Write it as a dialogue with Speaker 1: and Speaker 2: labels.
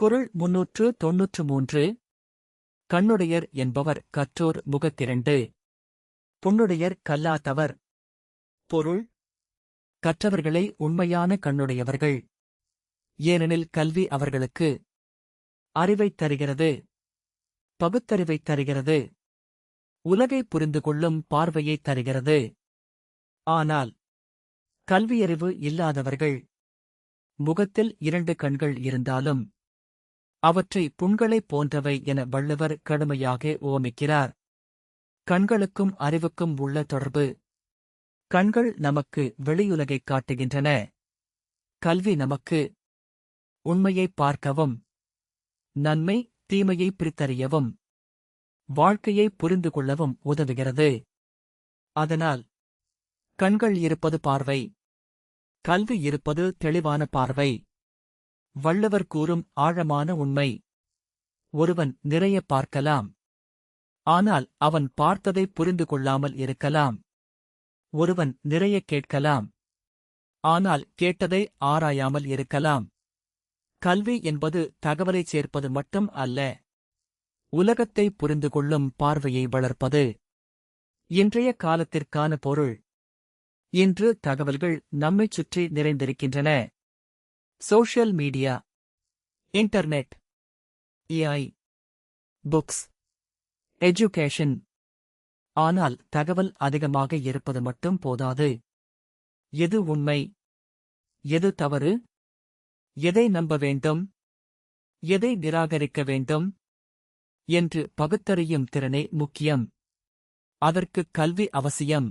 Speaker 1: குறள் 393. கண்ணுடையர் என்பவர் கற்றோர் முகத்திரண்டு. புண்ணுடையர் கல்லாதவர். பொருள்: கற்றவர்களே உண்மையான கண்ணுடையவர்கள். ஏனெனில் கல்வி அவர்களுக்கு அறிவைத் தருகிறது, பகுத்தறிவைத் தருகிறது, உலகைப் புரிந்து கொள்ளும் பார்வையைத் தருகிறது. ஆனால் கல்வியறிவு இல்லாதவர்கள் முகத்தில் 2 கண்கள் இருந்தாலும் அவற்றை புண்களைப் போன்றவை என வள்ளுவர் கடுமையாக உவமிக்கிறார். கண்களுக்கும் அறிவுக்கும் உள்ள தொடர்பு. கண்கள் நமக்கு வெளியுலகைக் காட்டுகின்றன. கல்வி நமக்கு உண்மையைப் பார்க்கவும், நன்மை தீமையை பிரித்தறியவும், வாழ்க்கையை புரிந்து கொள்ளவும் உதவுகிறது. அதனால் கண்கள் இருப்பது பார்வை, கல்வி இருப்பது தெளிவான பார்வை. வள்ளுவர் கூறும் ஆழமான உண்மை: ஒருவன் நிறைய பார்க்கலாம், ஆனால் அவன் பார்த்ததை புரிந்து கொள்ளாமல் இருக்கலாம். ஒருவன் நிறைய கேட்கலாம், ஆனால் கேட்டதை ஆராயாமல் இருக்கலாம். கல்வி என்பது தகவலைச் சேர்ப்பது மட்டும் அல்ல, உலகத்தை புரிந்து கொள்ளும் பார்வையை வளர்ப்பது. இன்றைய காலத்திற்கான பொருள்: இன்று தகவல்கள் நம்மைச் சுற்றி நிறைந்திருக்கின்றன. Social media, internet, AI, books, education. ஆனால் தகவல் அதிகமாக இருப்பது மட்டும் போதாது. எது உண்மை, எது தவறு, எதை நம்ப வேண்டும், எதை நிராகரிக்க வேண்டும் என்று பகுத்தறியும் திறனே முக்கியம். அதற்கு கல்வி அவசியம்.